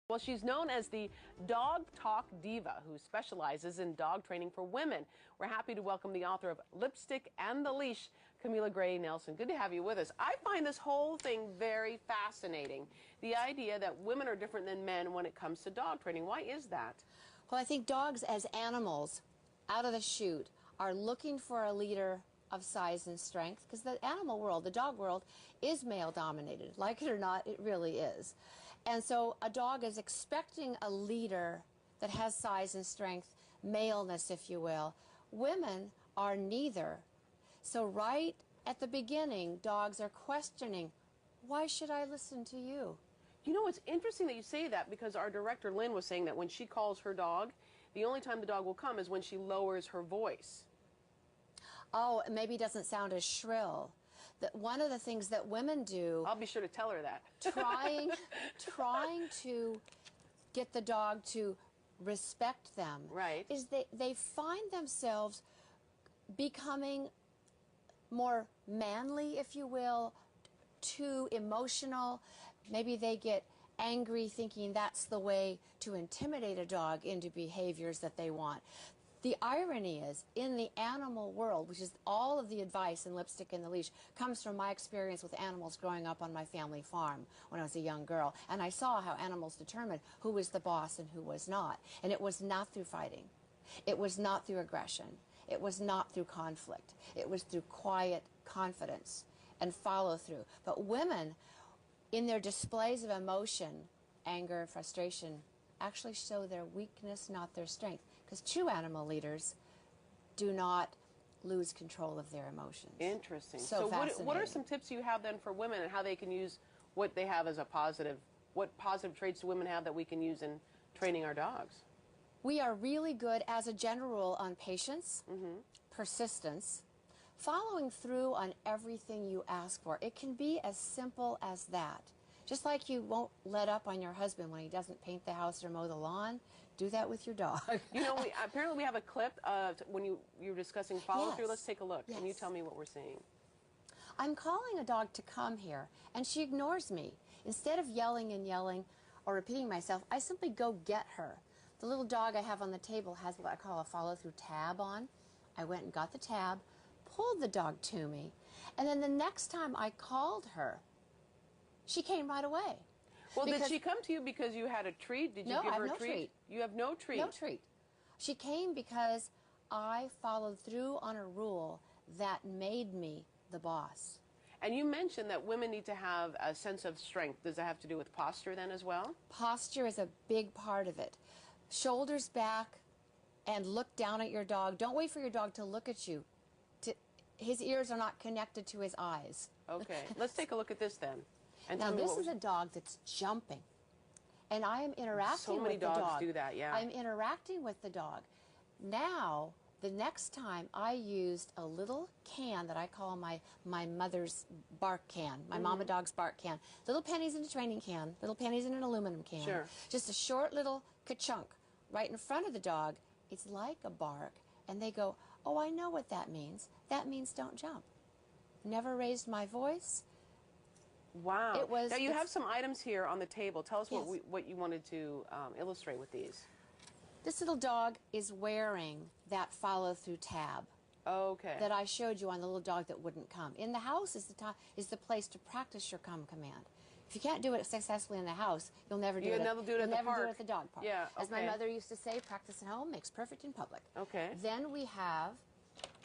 Well, she's known as the Dog Talk Diva, who specializes in dog training for women. We're happy to welcome the author of Lipstick and the Leash, Camilla Gray-Nelson. Good to have you with us. I find this whole thing very fascinating. The idea that women are different than men when it comes to dog training. Why is that? Well, I think dogs as animals, out of the chute, are looking for a leader of size and strength, because the animal world, the dog world, is male-dominated. Like it or not, it really is. And so a dog is expecting a leader that has size and strength, maleness, if you will. Women are neither. So right at the beginning, dogs are questioning, why should I listen to you? You know, it's interesting that you say that, because our director, Lynn, was saying that when she calls her dog, the only time the dog will come is when she lowers her voice. Oh, maybe it doesn't sound as shrill. One of the things that women do... I'll be sure to tell her that. trying to get the dog to respect them, right, is they find themselves becoming more manly, if you will, too emotional. Maybe they get angry, thinking that's the way to intimidate a dog into behaviors that they want. The irony is, in the animal world, which is all of the advice in Lipstick and the Leash, comes from my experience with animals growing up on my family farm when I was a young girl. And I saw how animals determined who was the boss and who was not. And it was not through fighting. It was not through aggression. It was not through conflict. It was through quiet confidence and follow through. But women, in their displays of emotion, anger, frustration, actually show their weakness, not their strength. Because true animal leaders do not lose control of their emotions. Interesting. So what are some tips you have then for women and how they can use what they have as a positive, what positive traits do women have that we can use in training our dogs? We are really good, as a general rule, on patience, persistence, following through on everything you ask for. It can be as simple as that. Just like you won't let up on your husband when he doesn't paint the house or mow the lawn, do that with your dog. You know, apparently we have a clip when you were discussing follow-through. Yes. Let's take a look. Yes. Can you tell me what we're seeing? I'm calling a dog to come here, and she ignores me. Instead of yelling and yelling or repeating myself, I simply go get her. The little dog I have on the table has what I call a follow-through tab on. I went and got the tab, pulled the dog to me, and then the next time I called her, she came right away. Well, did she come to you because you had a treat? Did you give her a treat? No, I have no treat. You have no treat? No treat. She came because I followed through on a rule that made me the boss. And you mentioned that women need to have a sense of strength. Does that have to do with posture then as well? Posture is a big part of it. Shoulders back and look down at your dog. Don't wait for your dog to look at you. His ears are not connected to his eyes. Okay. Let's take a look at this then. And now this is a dog that's jumping, and I am interacting with the dog. So many dogs do that, yeah. I'm interacting with the dog. Now, the next time I used a little can that I call my mother's bark can, my mama dog's bark can. Little pennies in a training can, little pennies in an aluminum can. Sure. Just a short little ka-chunk right in front of the dog. It's like a bark, and they go, oh, I know what that means. That means don't jump. Never raised my voice. Wow. Now you have some items here on the table. Tell us what you wanted to illustrate with these. This little dog is wearing that follow-through tab. Okay. That I showed you on the little dog that wouldn't come. In the house is the place to practice your come command. If you can't do it successfully in the house, you'll never do it. You'll never do it at the dog park. Yeah. Okay. As my mother used to say, practice at home makes perfect in public. Okay. Then we have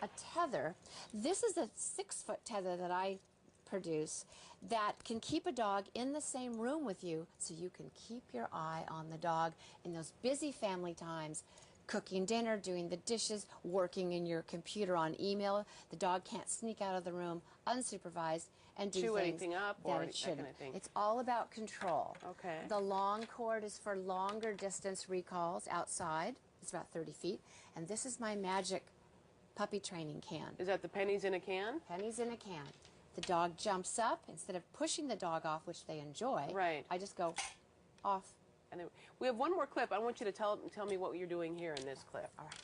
a tether. This is a 6-foot tether that I produce that can keep a dog in the same room with you, so you can keep your eye on the dog in those busy family times, cooking dinner, doing the dishes, working in your computer on email. The dog can't sneak out of the room unsupervised and do chew things anything up that or it shouldn't. That kind of thing. It's all about control. Okay. The long cord is for longer distance recalls outside. It's about 30 feet. And this is my magic puppy training can. Is that the pennies in a can? Pennies in a can. The dog jumps up. Instead of pushing the dog off, which they enjoy, right, I just go off. And then we have one more clip. I want you to tell me what you're doing here in this clip. All right.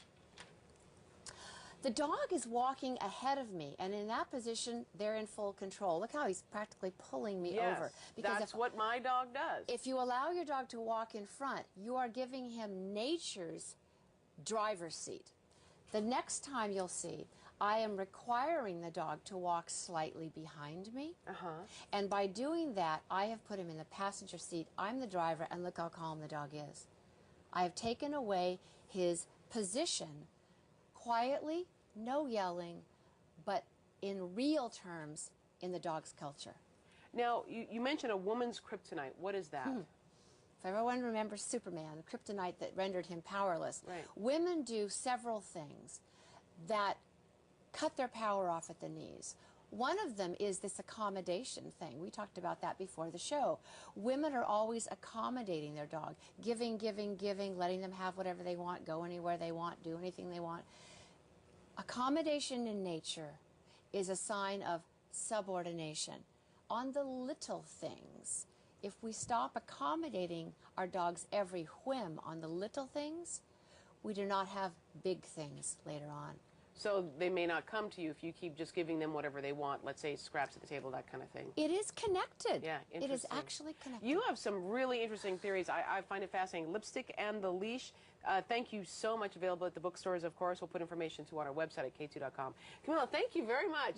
The dog is walking ahead of me, and in that position, they're in full control. Look how he's practically pulling me over. Because that's what my dog does. If you allow your dog to walk in front, you are giving him nature's driver's seat. The next time you'll see, I am requiring the dog to walk slightly behind me. And by doing that, I have put him in the passenger seat. I'm the driver, and look how calm the dog is. I have taken away his position quietly, no yelling, but in real terms in the dog's culture. Now, you mentioned a woman's kryptonite. What is that? If everyone remembers Superman, the kryptonite that rendered him powerless, right. Women do several things that cut their power off at the knees. One of them is this accommodation thing. We talked about that before the show. Women are always accommodating their dog, giving, giving, giving, letting them have whatever they want, go anywhere they want, do anything they want. Accommodation in nature is a sign of subordination. On the little things, if we stop accommodating our dog's every whim on the little things, we do not have big things later on. So they may not come to you if you keep just giving them whatever they want, let's say scraps at the table, that kind of thing. It is connected. Yeah, interesting. It is actually connected. You have some really interesting theories. I find it fascinating. Lipstick and the Leash. Thank you so much. Available at the bookstores, of course. We'll put information to on our website at KATU.com. Camilla, thank you very much.